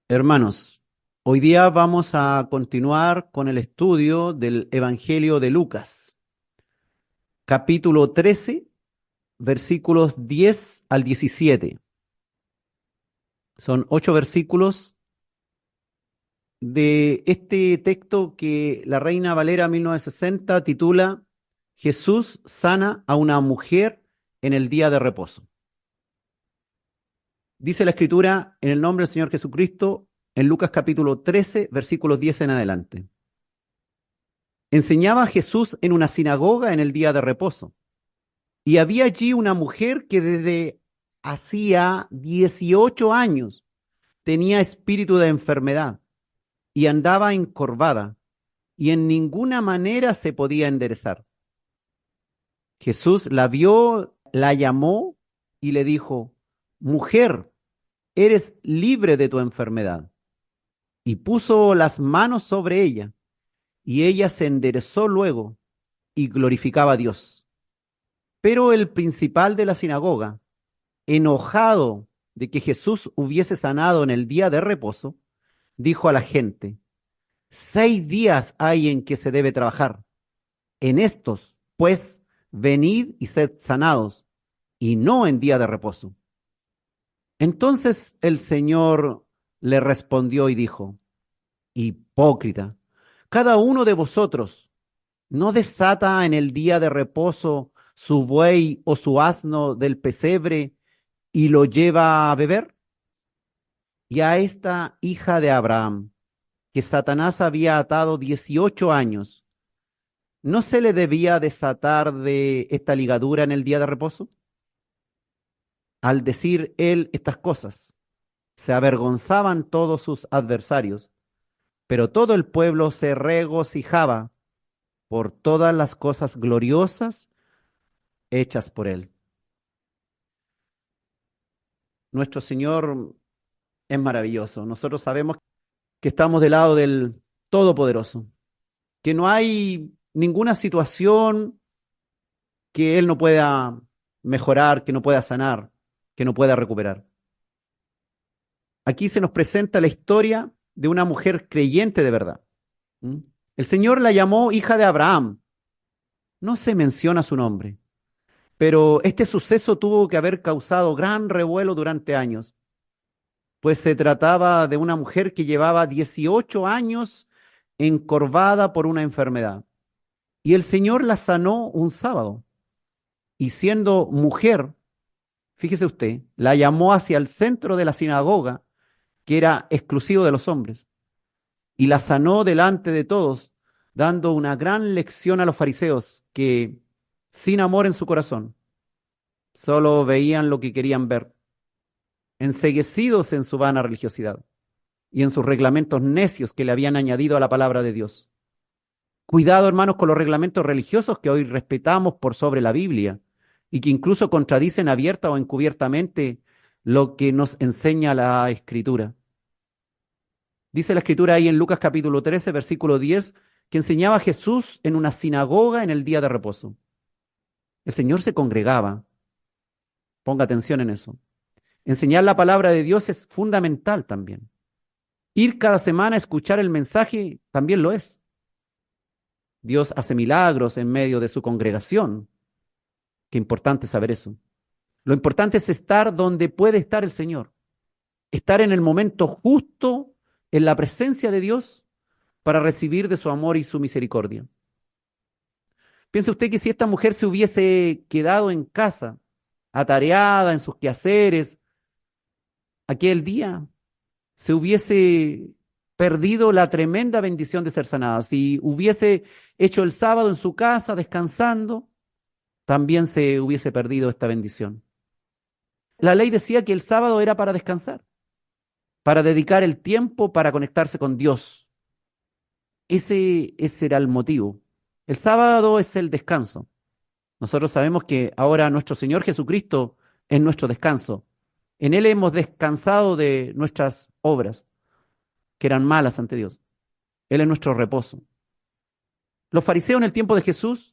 Hermanos, hoy día vamos a continuar con el estudio del Evangelio de Lucas, capítulo 13, versículos 10 al 17. Son 8 versículos de este texto que la Reina Valera 1960 titula Jesús sana a una mujer en el día de reposo. Dice la Escritura en el nombre del Señor Jesucristo en Lucas capítulo 13, versículos 10 en adelante. Enseñaba Jesús en una sinagoga en el día de reposo, y había allí una mujer que desde hacía 18 años tenía espíritu de enfermedad y andaba encorvada, y en ninguna manera se podía enderezar. Jesús la vio, la llamó y le dijo: Mujer, eres libre de tu enfermedad. Y puso las manos sobre ella, y ella se enderezó luego y glorificaba a Dios. Pero el principal de la sinagoga, enojado de que Jesús hubiese sanado en el día de reposo, dijo a la gente: 6 días hay en que se debe trabajar. En estos, pues, venid y sed sanados, y no en día de reposo. Entonces el Señor le respondió y dijo: Hipócrita, cada uno de vosotros no desata en el día de reposo su buey o su asno del pesebre y lo lleva a beber. Y a esta hija de Abraham, que Satanás había atado 18 años, ¿no se le debía desatar de esta ligadura en el día de reposo? Al decir él estas cosas, se avergonzaban todos sus adversarios, pero todo el pueblo se regocijaba por todas las cosas gloriosas hechas por él. Nuestro Señor es maravilloso. Nosotros sabemos que estamos del lado del Todopoderoso, que no hay ninguna situación que Él no pueda mejorar, que no pueda sanar, que no pueda recuperar. Aquí se nos presenta la historia de una mujer creyente de verdad. ¿Mm? El Señor la llamó hija de Abraham. No se menciona su nombre, pero este suceso tuvo que haber causado gran revuelo durante años, pues se trataba de una mujer que llevaba 18 años encorvada por una enfermedad. Y el Señor la sanó un sábado. Y siendo mujer, fíjese usted, la llamó hacia el centro de la sinagoga, que era exclusivo de los hombres, y la sanó delante de todos, dando una gran lección a los fariseos que, sin amor en su corazón, solo veían lo que querían ver, enceguecidos en su vana religiosidad y en sus reglamentos necios que le habían añadido a la palabra de Dios. Cuidado, hermanos, con los reglamentos religiosos que hoy respetamos por sobre la Biblia y que incluso contradicen abierta o encubiertamente lo que nos enseña la Escritura. Dice la Escritura ahí en Lucas capítulo 13, versículo 10, que enseñaba a Jesús en una sinagoga en el día de reposo. El Señor se congregaba. Ponga atención en eso. Enseñar la palabra de Dios es fundamental también. Ir cada semana a escuchar el mensaje también lo es. Dios hace milagros en medio de su congregación. Qué importante saber eso. Lo importante es estar donde puede estar el Señor. Estar en el momento justo, en la presencia de Dios, para recibir de su amor y su misericordia. Piense usted que si esta mujer se hubiese quedado en casa, atareada en sus quehaceres, aquel día se hubiese perdido la tremenda bendición de ser sanada. Si hubiese hecho el sábado en su casa descansando, también se hubiese perdido esta bendición. La ley decía que el sábado era para descansar, para dedicar el tiempo para conectarse con Dios. Ese era el motivo. El sábado es el descanso. Nosotros sabemos que ahora nuestro Señor Jesucristo es nuestro descanso. En Él hemos descansado de nuestras obras, que eran malas ante Dios. Él es nuestro reposo. Los fariseos en el tiempo de Jesús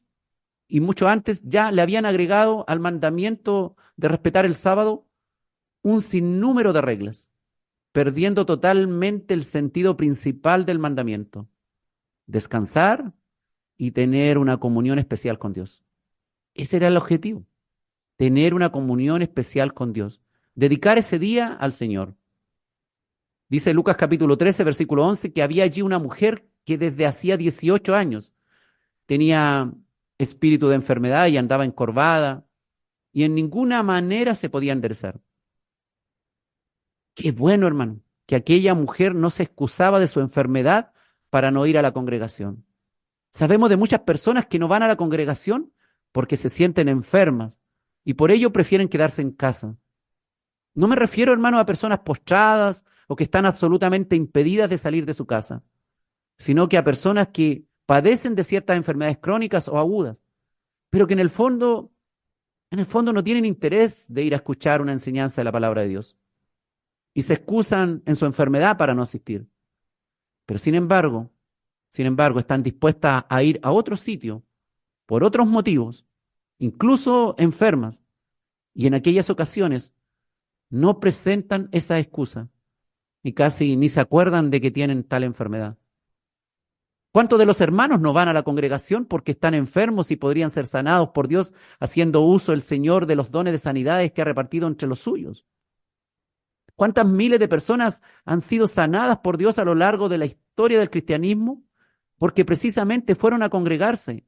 y mucho antes ya le habían agregado al mandamiento de respetar el sábado un sinnúmero de reglas. perdiendo totalmente el sentido principal del mandamiento: descansar y tener una comunión especial con Dios. Ese era el objetivo, tener una comunión especial con Dios, dedicar ese día al Señor. Dice Lucas capítulo 13, versículo 11, que había allí una mujer que desde hacía 18 años tenía espíritu de enfermedad y andaba encorvada y en ninguna manera se podía enderezar. Qué bueno, hermano, que aquella mujer no se excusaba de su enfermedad para no ir a la congregación. Sabemos de muchas personas que no van a la congregación porque se sienten enfermas y por ello prefieren quedarse en casa. No me refiero, hermano, a personas postradas o que están absolutamente impedidas de salir de su casa, sino que a personas que padecen de ciertas enfermedades crónicas o agudas, pero que en el fondo no tienen interés de ir a escuchar una enseñanza de la palabra de Dios y se excusan en su enfermedad para no asistir. Pero sin embargo, están dispuestas a ir a otro sitio por otros motivos, incluso enfermas, y en aquellas ocasiones no presentan esa excusa y casi ni se acuerdan de que tienen tal enfermedad. ¿Cuántos de los hermanos no van a la congregación porque están enfermos y podrían ser sanados por Dios haciendo uso el Señor de los dones de sanidades que ha repartido entre los suyos? ¿Cuántas miles de personas han sido sanadas por Dios a lo largo de la historia del cristianismo? Porque precisamente fueron a congregarse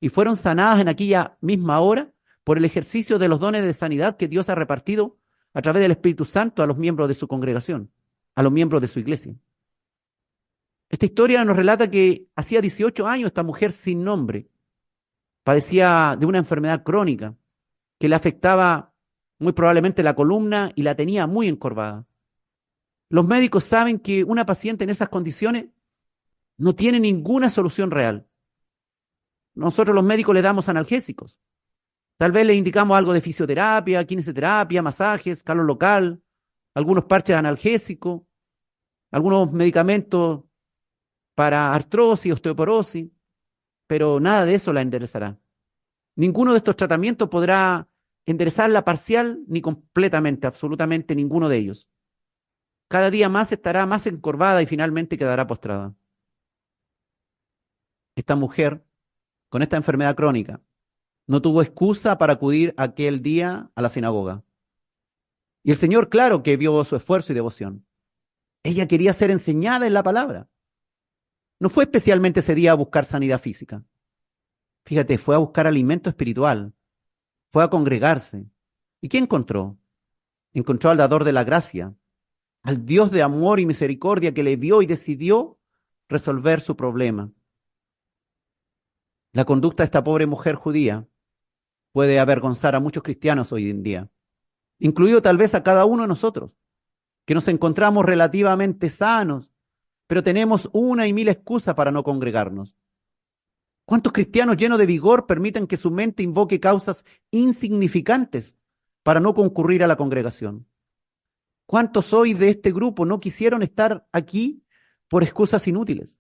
y fueron sanadas en aquella misma hora por el ejercicio de los dones de sanidad que Dios ha repartido a través del Espíritu Santo a los miembros de su congregación, a los miembros de su iglesia. Esta historia nos relata que hacía 18 años esta mujer sin nombre padecía de una enfermedad crónica que le afectaba muy probablemente la columna y la tenía muy encorvada. Los médicos saben que una paciente en esas condiciones no tiene ninguna solución real. Nosotros los médicos le damos analgésicos. Tal vez le indicamos algo de fisioterapia, kinesiología, masajes, calor local, algunos parches analgésicos, algunos medicamentos para artrosis, osteoporosis, pero nada de eso la enderezará. Ninguno de estos tratamientos podrá enderezarla parcial ni completamente, absolutamente ninguno de ellos. Cada día más estará más encorvada y finalmente quedará postrada. Esta mujer, con esta enfermedad crónica, no tuvo excusa para acudir aquel día a la sinagoga. Y el Señor, claro que vio su esfuerzo y devoción. Ella quería ser enseñada en la palabra. No fue especialmente ese día a buscar sanidad física. Fíjate, fue a buscar alimento espiritual. Fue a congregarse. ¿Y qué encontró? Encontró al dador de la gracia, al Dios de amor y misericordia que le vio y decidió resolver su problema. La conducta de esta pobre mujer judía puede avergonzar a muchos cristianos hoy en día, incluido tal vez a cada uno de nosotros, que nos encontramos relativamente sanos, pero tenemos una y mil excusas para no congregarnos. ¿Cuántos cristianos llenos de vigor permiten que su mente invoque causas insignificantes para no concurrir a la congregación? ¿Cuántos hoy de este grupo no quisieron estar aquí por excusas inútiles?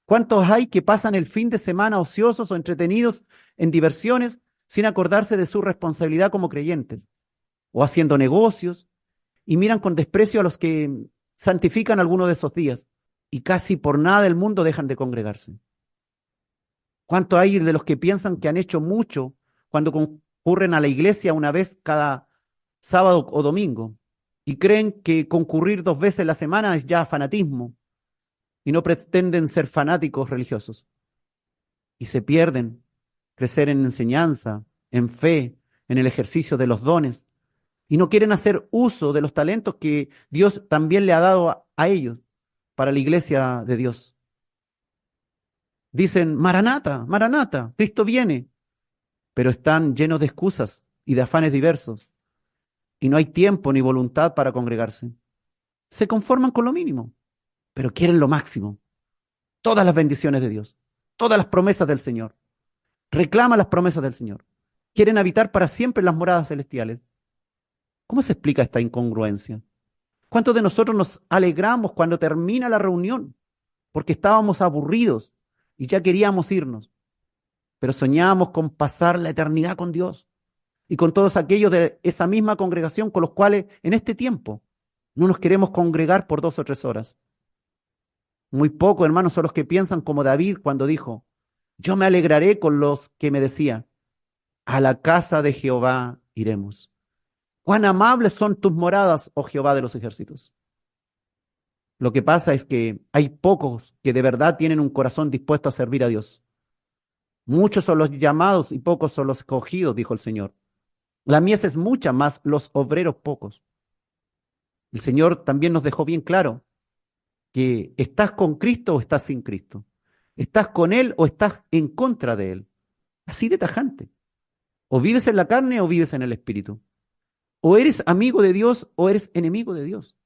¿Cuántos hay que pasan el fin de semana ociosos o entretenidos en diversiones sin acordarse de su responsabilidad como creyentes? O haciendo negocios y miran con desprecio a los que santifican algunos de esos días y casi por nada del mundo dejan de congregarse. ¿Cuánto hay de los que piensan que han hecho mucho cuando concurren a la iglesia una vez cada sábado o domingo y creen que concurrir 2 veces a la semana es ya fanatismo y no pretenden ser fanáticos religiosos? Y se pierden crecer en enseñanza, en fe, en el ejercicio de los dones y no quieren hacer uso de los talentos que Dios también le ha dado a ellos para la iglesia de Dios. Dicen, Maranata, Maranata, Cristo viene, pero están llenos de excusas y de afanes diversos y no hay tiempo ni voluntad para congregarse. Se conforman con lo mínimo, pero quieren lo máximo, todas las bendiciones de Dios, todas las promesas del Señor. Reclaman las promesas del Señor. Quieren habitar para siempre en las moradas celestiales. ¿Cómo se explica esta incongruencia? ¿Cuántos de nosotros nos alegramos cuando termina la reunión porque estábamos aburridos y ya queríamos irnos? Pero soñábamos con pasar la eternidad con Dios y con todos aquellos de esa misma congregación con los cuales en este tiempo No nos queremos congregar por 2 o 3 horas. Muy pocos, hermanos, son los que piensan como David cuando dijo, yo me alegraré con los que me decía, a la casa de Jehová iremos. Cuán amables son tus moradas, oh Jehová de los ejércitos. Lo que pasa es que hay pocos que de verdad tienen un corazón dispuesto a servir a Dios. Muchos son los llamados y pocos son los escogidos, dijo el Señor. La mies es mucha, más los obreros pocos. El Señor también nos dejó bien claro que estás con Cristo o estás sin Cristo. Estás con Él o estás en contra de Él. Así de tajante. O vives en la carne o vives en el Espíritu. O eres amigo de Dios o eres enemigo de Dios.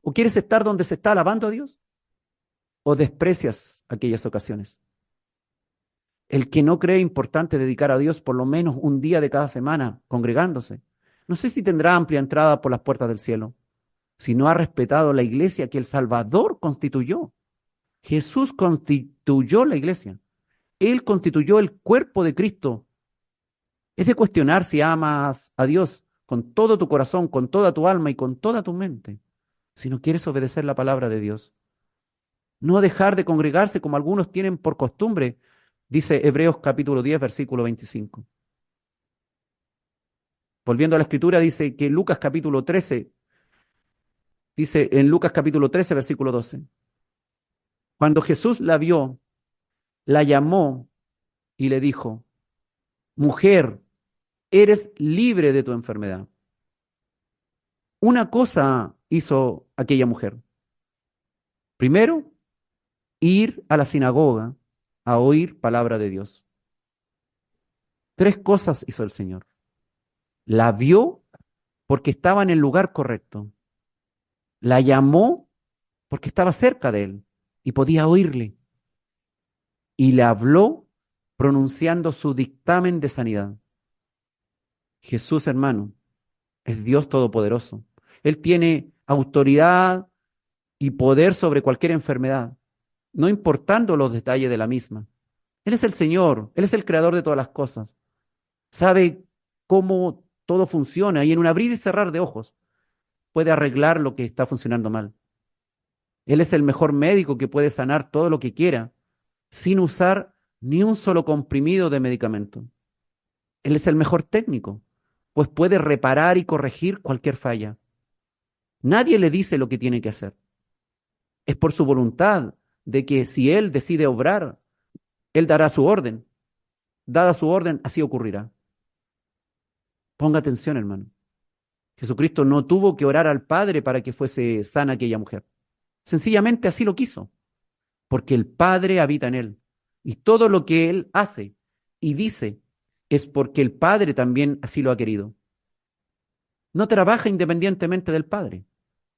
O quieres estar donde se está alabando a Dios o desprecias aquellas ocasiones. El que no cree importante dedicar a Dios por lo menos un día de cada semana congregándose, no sé si tendrá amplia entrada por las puertas del cielo, si no ha respetado la iglesia que el Salvador constituyó. Jesús constituyó la iglesia. Él constituyó el cuerpo de Cristo. Es de cuestionar si amas a Dios con todo tu corazón, con toda tu alma y con toda tu mente, si no quieres obedecer la palabra de Dios. No dejar de congregarse como algunos tienen por costumbre, dice Hebreos capítulo 10, versículo 25. Volviendo a la escritura, dice que Lucas capítulo 13, dice en Lucas capítulo 13, versículo 12. Cuando Jesús la vio, la llamó y le dijo, mujer, eres libre de tu enfermedad. Una cosa hizo aquella mujer. Primero, ir a la sinagoga a oír palabra de Dios. 3 cosas hizo el Señor. La vio porque estaba en el lugar correcto. La llamó porque estaba cerca de él y podía oírle. Y le habló pronunciando su dictamen de sanidad. Jesús, hermano, es Dios Todopoderoso. Él tiene autoridad y poder sobre cualquier enfermedad, no importando los detalles de la misma. Él es el Señor, Él es el creador de todas las cosas. Sabe cómo todo funciona y en un abrir y cerrar de ojos puede arreglar lo que está funcionando mal. Él es el mejor médico que puede sanar todo lo que quiera sin usar ni un solo comprimido de medicamento. Él es el mejor técnico, pues puede reparar y corregir cualquier falla. Nadie le dice lo que tiene que hacer. Es por su voluntad de que si Él decide obrar, Él dará su orden. Dada su orden, así ocurrirá. Ponga atención, hermano. Jesucristo no tuvo que orar al Padre para que fuese sana aquella mujer. Sencillamente así lo quiso, porque el Padre habita en Él. Y todo lo que Él hace y dice es porque el Padre también así lo ha querido. No trabaja independientemente del Padre,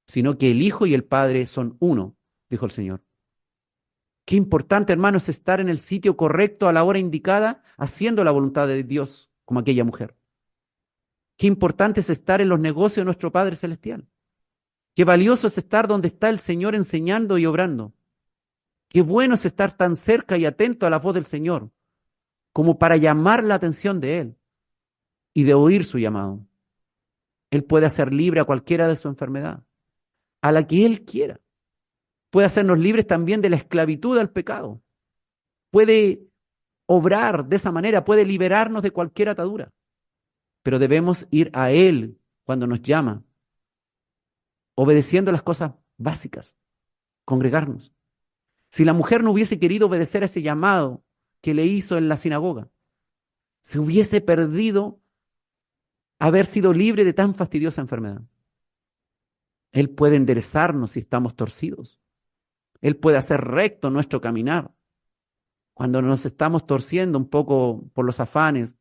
sino que el Hijo y el Padre son uno, dijo el Señor. Qué importante, hermano, es estar en el sitio correcto a la hora indicada, haciendo la voluntad de Dios, como aquella mujer. Qué importante es estar en los negocios de nuestro Padre Celestial. Qué valioso es estar donde está el Señor enseñando y obrando. Qué bueno es estar tan cerca y atento a la voz del Señor, como para llamar la atención de Él y de oír su llamado. Él puede hacer libre a cualquiera de su enfermedad, a la que Él quiera. Puede hacernos libres también de la esclavitud al pecado. Puede obrar de esa manera, puede liberarnos de cualquier atadura. Pero debemos ir a Él cuando nos llama, obedeciendo las cosas básicas, congregarnos. Si la mujer no hubiese querido obedecer a ese llamado que le hizo en la sinagoga, se hubiese perdido haber sido libre de tan fastidiosa enfermedad. Él puede enderezarnos si estamos torcidos. Él puede hacer recto nuestro caminar. Cuando nos estamos torciendo un poco por los afanes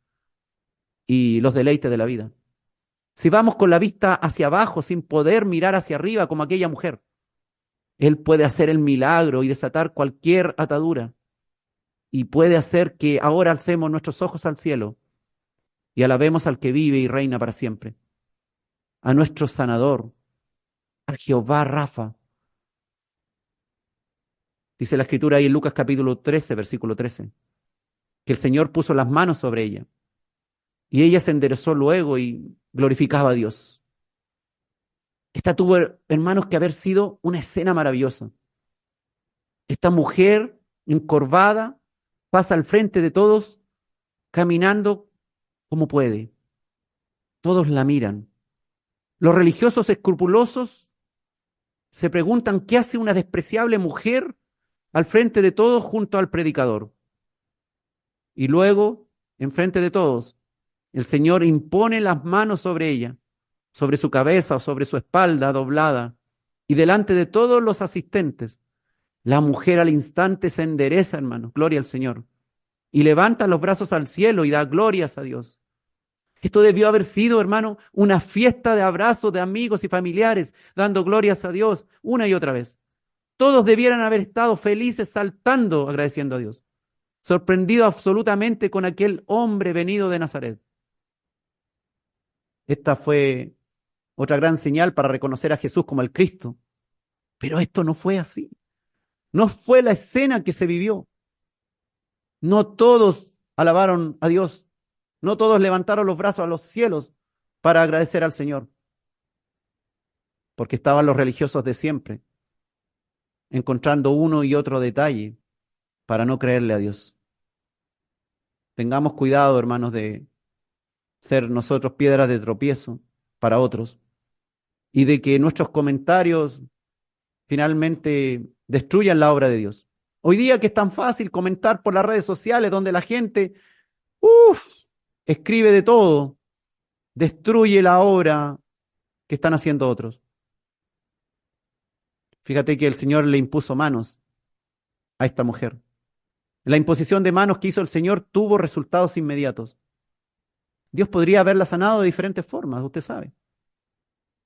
y los deleites de la vida. Si vamos con la vista hacia abajo sin poder mirar hacia arriba como aquella mujer, Él puede hacer el milagro y desatar cualquier atadura. Y puede hacer que ahora alcemos nuestros ojos al cielo y alabemos al que vive y reina para siempre, a nuestro sanador, a Jehová Rafa. Dice la escritura ahí en Lucas capítulo 13, versículo 13, que el Señor puso las manos sobre ella y ella se enderezó luego y glorificaba a Dios. Esta tuvo, hermanos, que haber sido una escena maravillosa. Esta mujer encorvada pasa al frente de todos, caminando como puede. Todos la miran. Los religiosos escrupulosos se preguntan qué hace una despreciable mujer al frente de todos junto al predicador. Y luego, en frente de todos, el Señor impone las manos sobre ella, sobre su cabeza o sobre su espalda doblada, y delante de todos los asistentes, la mujer al instante se endereza, hermano, gloria al Señor, y levanta los brazos al cielo y da glorias a Dios. Esto debió haber sido, hermano, una fiesta de abrazos de amigos y familiares, dando glorias a Dios una y otra vez. Todos debieran haber estado felices, saltando, agradeciendo a Dios, sorprendido absolutamente con aquel hombre venido de Nazaret. Esta fue otra gran señal para reconocer a Jesús como el Cristo. Pero esto no fue así. No fue la escena que se vivió. No todos alabaron a Dios. No todos levantaron los brazos a los cielos para agradecer al Señor. Porque estaban los religiosos de siempre, encontrando uno y otro detalle para no creerle a Dios. Tengamos cuidado, hermanos, de ser nosotros piedras de tropiezo para otros y de que nuestros comentarios finalmente destruyan la obra de Dios. Hoy día que es tan fácil comentar por las redes sociales donde la gente, escribe de todo, destruye la obra que están haciendo otros. Fíjate que el Señor le impuso manos a esta mujer. La imposición de manos que hizo el Señor tuvo resultados inmediatos. Dios podría haberla sanado de diferentes formas, usted sabe,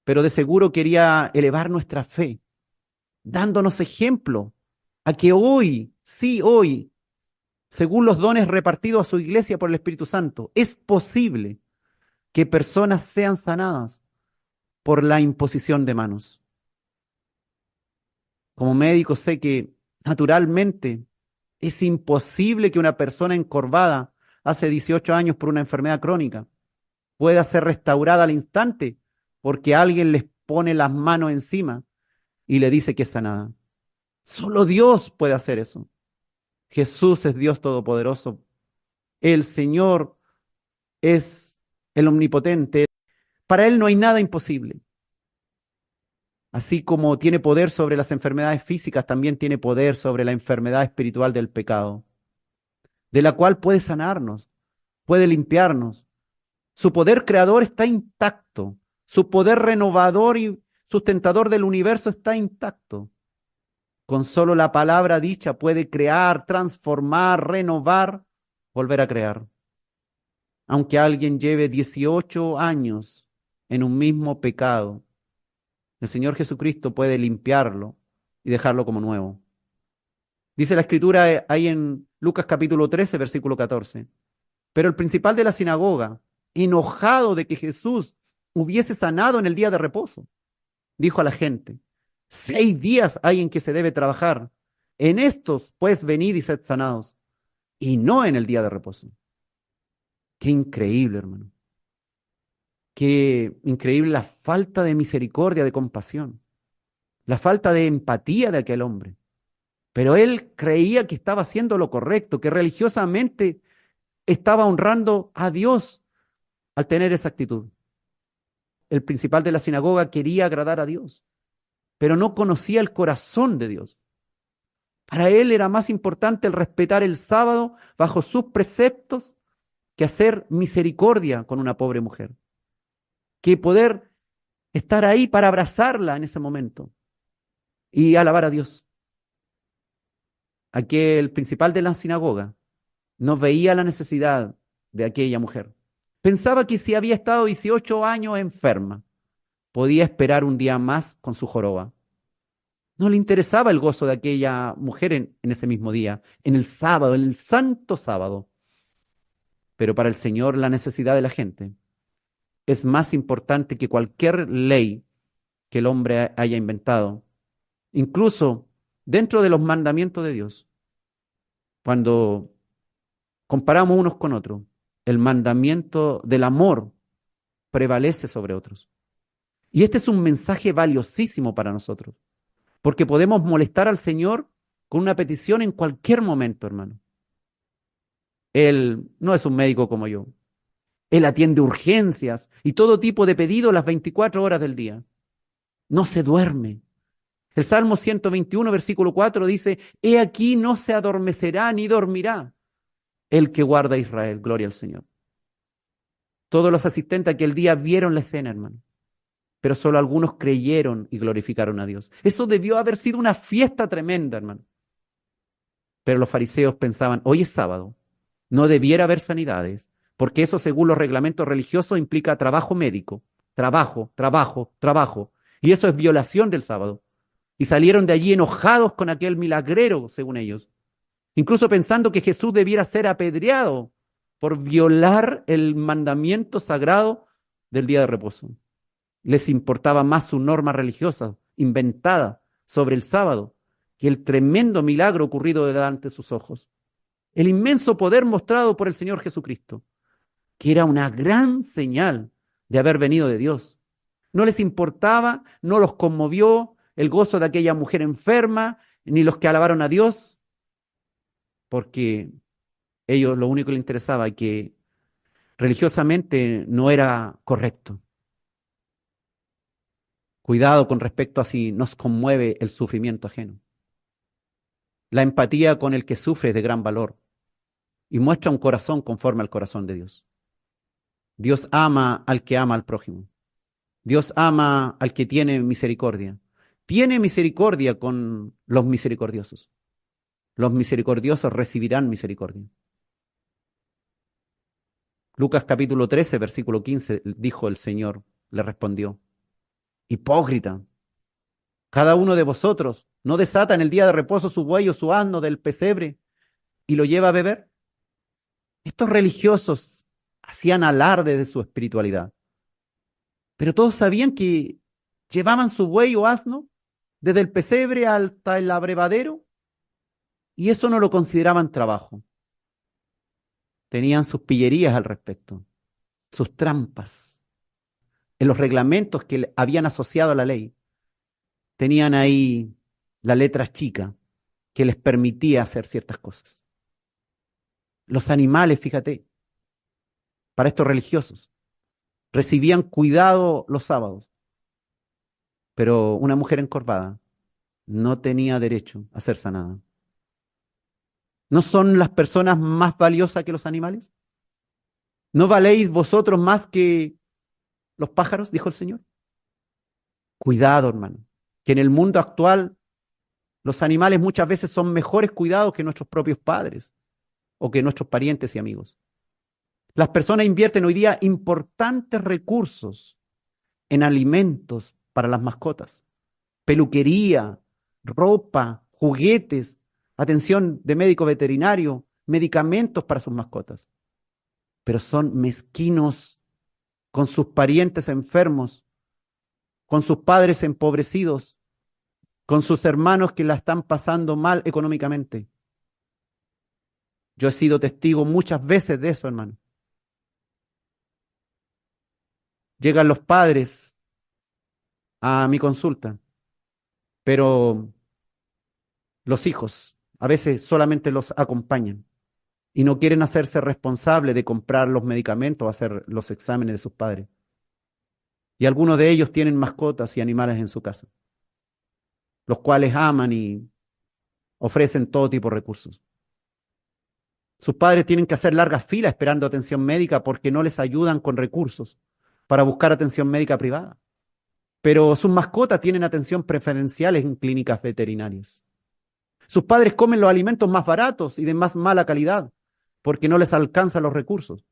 pero de seguro quería elevar nuestra fe, dándonos ejemplo a que hoy, sí hoy, según los dones repartidos a su iglesia por el Espíritu Santo, es posible que personas sean sanadas por la imposición de manos. Como médico sé que naturalmente es imposible que una persona encorvada hace 18 años por una enfermedad crónica pueda ser restaurada al instante porque alguien les pone las manos encima y le dice que es sanada. Solo Dios puede hacer eso. Jesús es Dios Todopoderoso. El Señor es el Omnipotente. Para Él no hay nada imposible. Así como tiene poder sobre las enfermedades físicas, también tiene poder sobre la enfermedad espiritual del pecado, de la cual puede sanarnos, puede limpiarnos. Su poder creador está intacto. Su poder renovador y sustentador del universo está intacto. Con solo la palabra dicha puede crear, transformar, renovar, volver a crear. Aunque alguien lleve 18 años en un mismo pecado, el Señor Jesucristo puede limpiarlo y dejarlo como nuevo. Dice la Escritura ahí en Lucas capítulo 13, versículo 14. Pero el principal de la sinagoga, enojado de que Jesús hubiese sanado en el día de reposo, dijo a la gente: 6 días hay en que se debe trabajar. En estos, pues, venid y sed sanados, y no en el día de reposo. Qué increíble, hermano. Qué increíble la falta de misericordia, de compasión, la falta de empatía de aquel hombre. Pero él creía que estaba haciendo lo correcto, que religiosamente estaba honrando a Dios al tener esa actitud. El principal de la sinagoga quería agradar a Dios, pero no conocía el corazón de Dios. Para él era más importante el respetar el sábado bajo sus preceptos que hacer misericordia con una pobre mujer, que poder estar ahí para abrazarla en ese momento y alabar a Dios. Aquel principal de la sinagoga no veía la necesidad de aquella mujer. Pensaba que si había estado 18 años enferma, podía esperar un día más con su joroba. No le interesaba el gozo de aquella mujer en ese mismo día, en el sábado, en el santo sábado. Pero para el Señor la necesidad de la gente es más importante que cualquier ley que el hombre haya inventado. Incluso dentro de los mandamientos de Dios, cuando comparamos unos con otros, el mandamiento del amor prevalece sobre otros. Y este es un mensaje valiosísimo para nosotros, porque podemos molestar al Señor con una petición en cualquier momento, hermano. Él no es un médico como yo. Él atiende urgencias y todo tipo de pedidos las 24 horas del día. No se duerme. El Salmo 121, versículo 4 dice, he aquí no se adormecerá ni dormirá el que guarda a Israel. Gloria al Señor. Todos los asistentes aquel día vieron la escena, hermano, pero solo algunos creyeron y glorificaron a Dios. Eso debió haber sido una fiesta tremenda, hermano. Pero los fariseos pensaban, hoy es sábado, no debiera haber sanidades, porque eso según los reglamentos religiosos implica trabajo médico, trabajo, trabajo, trabajo, y eso es violación del sábado. Y salieron de allí enojados con aquel milagrero, según ellos, incluso pensando que Jesús debiera ser apedreado por violar el mandamiento sagrado del día de reposo. Les importaba más su norma religiosa inventada sobre el sábado que el tremendo milagro ocurrido delante de sus ojos. El inmenso poder mostrado por el Señor Jesucristo, que era una gran señal de haber venido de Dios. No les importaba, no los conmovió el gozo de aquella mujer enferma, ni los que alabaron a Dios, porque ellos lo único que les interesaba es que religiosamente no era correcto. Cuidado con respecto a si nos conmueve el sufrimiento ajeno. La empatía con el que sufre es de gran valor y muestra un corazón conforme al corazón de Dios. Dios ama al que ama al prójimo. Dios ama al que tiene misericordia. Tiene misericordia con los misericordiosos. Los misericordiosos recibirán misericordia. Lucas capítulo 13, versículo 15, dijo el Señor, le respondió, hipócrita, cada uno de vosotros no desata en el día de reposo su buey o su asno del pesebre y lo lleva a beber. Estos religiosos hacían alarde de su espiritualidad, pero todos sabían que llevaban su buey o asno desde el pesebre hasta el abrevadero y eso no lo consideraban trabajo. Tenían sus pillerías al respecto, sus trampas. En los reglamentos que habían asociado a la ley, tenían ahí la letra chica que les permitía hacer ciertas cosas. Los animales, fíjate, para estos religiosos, recibían cuidado los sábados, pero una mujer encorvada no tenía derecho a ser sanada. ¿No son las personas más valiosas que los animales? ¿No valéis vosotros más que los pájaros? Dijo el Señor. Cuidado, hermano, que en el mundo actual los animales muchas veces son mejores cuidados que nuestros propios padres o que nuestros parientes y amigos. Las personas invierten hoy día importantes recursos en alimentos para las mascotas, peluquería, ropa, juguetes, atención de médico veterinario, medicamentos para sus mascotas. Pero son mezquinos con sus parientes enfermos, con sus padres empobrecidos, con sus hermanos que la están pasando mal económicamente. Yo he sido testigo muchas veces de eso, hermano. Llegan los padres a mi consulta, pero los hijos a veces solamente los acompañan y no quieren hacerse responsables de comprar los medicamentos o hacer los exámenes de sus padres. Y algunos de ellos tienen mascotas y animales en su casa, los cuales aman y ofrecen todo tipo de recursos. Sus padres tienen que hacer largas filas esperando atención médica porque no les ayudan con recursos para buscar atención médica privada. Pero sus mascotas tienen atención preferencial en clínicas veterinarias. Sus padres comen los alimentos más baratos y de más mala calidad porque no les alcanzan los recursos.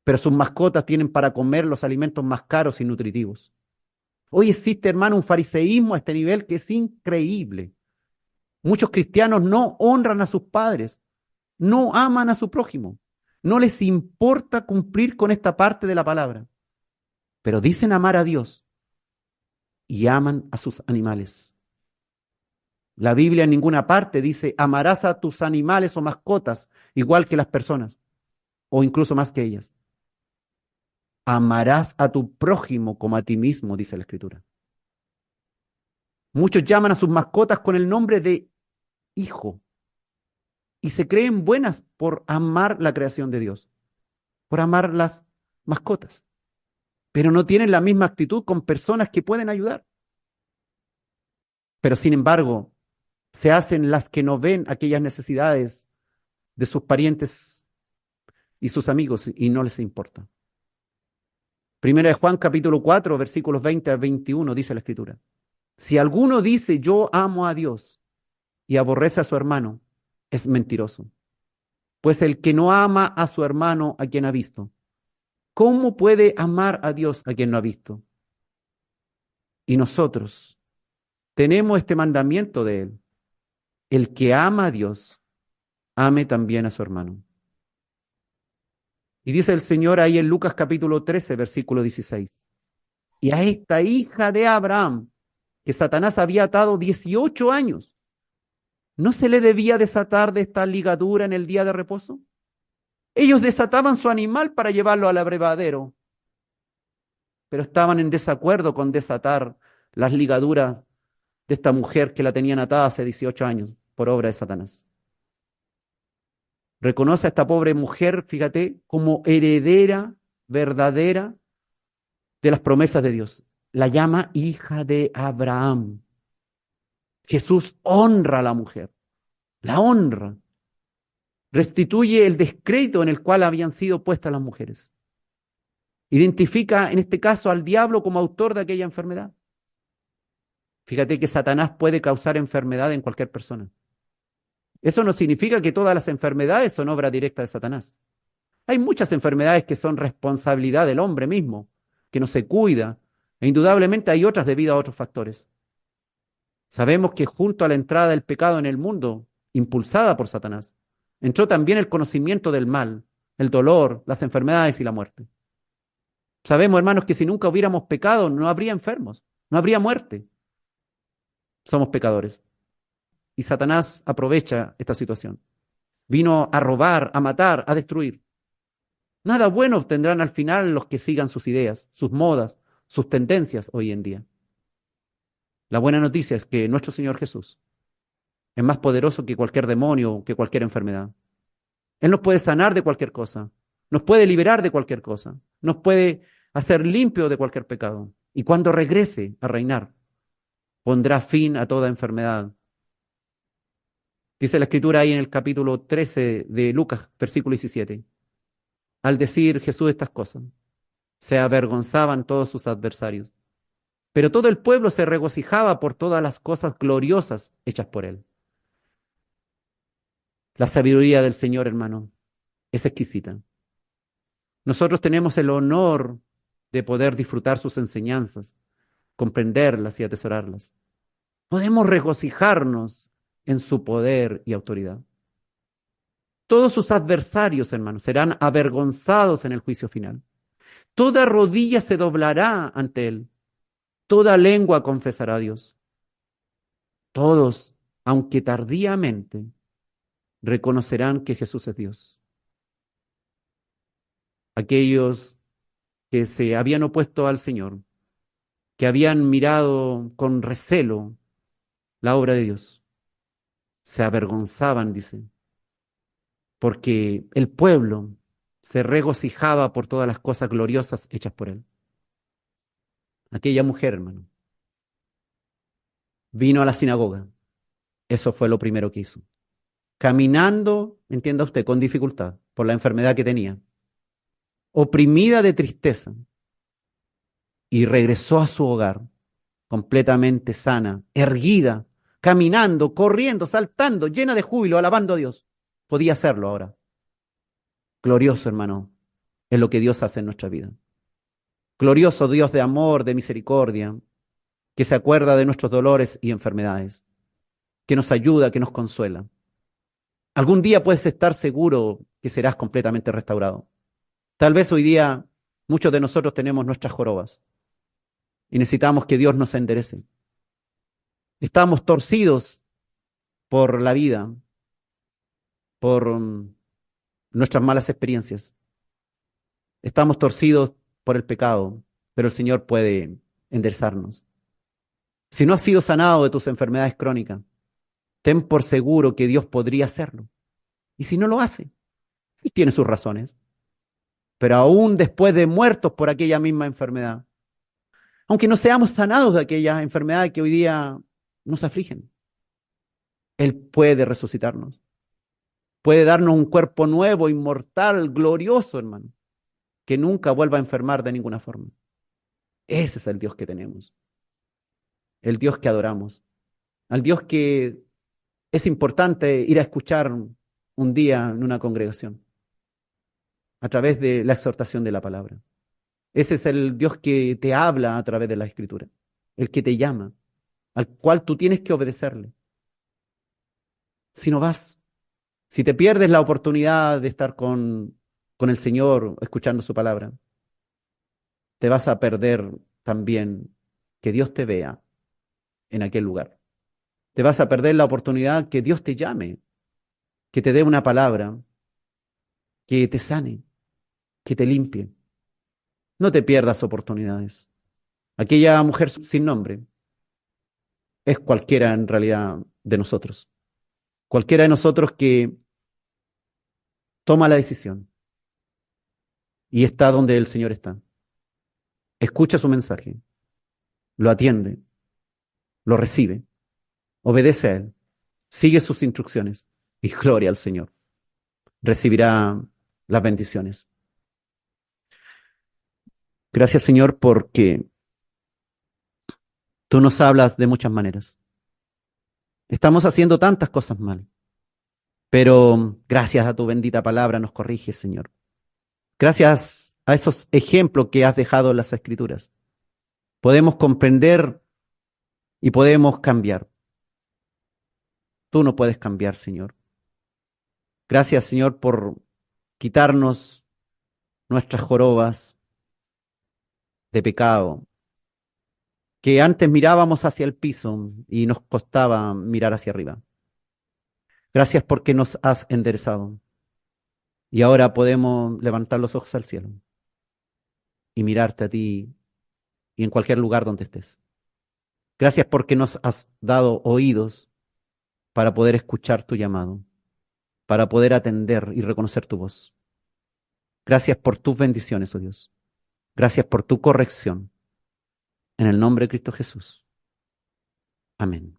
Pero sus mascotas tienen para comer los alimentos más caros y nutritivos. Hoy existe, hermano, un fariseísmo a este nivel que es increíble. Muchos cristianos no honran a sus padres, no aman a su prójimo, no les importa cumplir con esta parte de la palabra, pero dicen amar a Dios y aman a sus animales. La Biblia en ninguna parte dice amarás a tus animales o mascotas igual que las personas, o incluso más que ellas. Amarás a tu prójimo como a ti mismo, dice la Escritura. Muchos llaman a sus mascotas con el nombre de hijo y se creen buenas por amar la creación de Dios, por amar las mascotas, pero no tienen la misma actitud con personas que pueden ayudar. Pero sin embargo, se hacen las que no ven aquellas necesidades de sus parientes y sus amigos y no les importa. Primera de Juan capítulo 4, versículos 20 a 21 dice la Escritura. Si alguno dice yo amo a Dios y aborrece a su hermano, es mentiroso. Pues el que no ama a su hermano a quien ha visto, ¿cómo puede amar a Dios a quien no ha visto? Y nosotros tenemos este mandamiento de él. El que ama a Dios, ame también a su hermano. Y dice el Señor ahí en Lucas capítulo 13, versículo 16. Y a esta hija de Abraham, que Satanás había atado 18 años, ¿no se le debía desatar de esta ligadura en el día de reposo? Ellos desataban su animal para llevarlo al abrevadero, pero estaban en desacuerdo con desatar las ligaduras de esta mujer que la tenían atada hace 18 años por obra de Satanás. Reconoce a esta pobre mujer, fíjate, como heredera verdadera de las promesas de Dios. La llama hija de Abraham. Jesús honra a la mujer, la honra. Restituye el descrédito en el cual habían sido puestas las mujeres. Identifica en este caso al diablo como autor de aquella enfermedad. Fíjate que Satanás puede causar enfermedad en cualquier persona. Eso no significa que todas las enfermedades son obra directa de Satanás. Hay muchas enfermedades que son responsabilidad del hombre mismo, que no se cuida, e indudablemente hay otras debido a otros factores. Sabemos que junto a la entrada del pecado en el mundo, impulsada por Satanás, entró también el conocimiento del mal, el dolor, las enfermedades y la muerte. Sabemos, hermanos, que si nunca hubiéramos pecado, no habría enfermos, no habría muerte. Somos pecadores. Y Satanás aprovecha esta situación. Vino a robar, a matar, a destruir. Nada bueno obtendrán al final los que sigan sus ideas, sus modas, sus tendencias hoy en día. La buena noticia es que nuestro Señor Jesús es más poderoso que cualquier demonio, que cualquier enfermedad. Él nos puede sanar de cualquier cosa, nos puede liberar de cualquier cosa, nos puede hacer limpio de cualquier pecado. Y cuando regrese a reinar, pondrá fin a toda enfermedad. Dice la Escritura ahí en el capítulo 13 de Lucas, versículo 17. Al decir Jesús estas cosas, se avergonzaban todos sus adversarios. Pero todo el pueblo se regocijaba por todas las cosas gloriosas hechas por él. La sabiduría del Señor, hermano, es exquisita. Nosotros tenemos el honor de poder disfrutar sus enseñanzas, comprenderlas y atesorarlas. Podemos regocijarnos en su poder y autoridad. Todos sus adversarios, hermanos, serán avergonzados en el juicio final. Toda rodilla se doblará ante él. Toda lengua confesará a Dios. Todos, aunque tardíamente, reconocerán que Jesús es Dios. Aquellos que se habían opuesto al Señor, que habían mirado con recelo la obra de Dios, se avergonzaban, dice, porque el pueblo se regocijaba por todas las cosas gloriosas hechas por él. Aquella mujer, hermano, vino a la sinagoga. Eso fue lo primero que hizo. Caminando, entienda usted, con dificultad, por la enfermedad que tenía, oprimida de tristeza, y regresó a su hogar completamente sana, erguida, caminando, corriendo, saltando, llena de júbilo, alabando a Dios. Podía hacerlo ahora. Glorioso, hermano, es lo que Dios hace en nuestra vida. Glorioso Dios de amor, de misericordia, que se acuerda de nuestros dolores y enfermedades, que nos ayuda, que nos consuela. Algún día puedes estar seguro que serás completamente restaurado. Tal vez hoy día muchos de nosotros tenemos nuestras jorobas y necesitamos que Dios nos enderece. Estamos torcidos por la vida, por nuestras malas experiencias. Estamos torcidos por el pecado, pero el Señor puede enderezarnos. Si no has sido sanado de tus enfermedades crónicas, ten por seguro que Dios podría hacerlo. Y si no lo hace, Él tiene sus razones. Pero aún después de muertos por aquella misma enfermedad, aunque no seamos sanados de aquellas enfermedades que hoy día nos afligen, Él puede resucitarnos. Puede darnos un cuerpo nuevo, inmortal, glorioso, hermano, que nunca vuelva a enfermar de ninguna forma. Ese es el Dios que tenemos, el Dios que adoramos, al Dios que es importante ir a escuchar un día en una congregación, a través de la exhortación de la palabra. Ese es el Dios que te habla a través de la Escritura, el que te llama, al cual tú tienes que obedecerle. Si no vas, si te pierdes la oportunidad de estar con el Señor escuchando su palabra, te vas a perder también que Dios te vea en aquel lugar. Te vas a perder la oportunidad que Dios te llame, que te dé una palabra, que te sane, que te limpie. No te pierdas oportunidades. Aquella mujer sin nombre es cualquiera en realidad de nosotros. Cualquiera de nosotros que toma la decisión y está donde el Señor está. Escucha su mensaje, lo atiende, lo recibe, obedece a Él, sigue sus instrucciones y gloria al Señor. Recibirá las bendiciones. Gracias, Señor, porque tú nos hablas de muchas maneras. Estamos haciendo tantas cosas mal, pero gracias a tu bendita palabra nos corriges, Señor. Gracias a esos ejemplos que has dejado en las Escrituras, podemos comprender y podemos cambiar. Tú no puedes cambiar, Señor. Gracias, Señor, por quitarnos nuestras jorobas de pecado, que antes mirábamos hacia el piso y nos costaba mirar hacia arriba. Gracias porque nos has enderezado y ahora podemos levantar los ojos al cielo y mirarte a ti y en cualquier lugar donde estés. Gracias porque nos has dado oídos para poder escuchar tu llamado, para poder atender y reconocer tu voz. Gracias por tus bendiciones, oh Dios. Gracias por tu corrección. En el nombre de Cristo Jesús. Amén.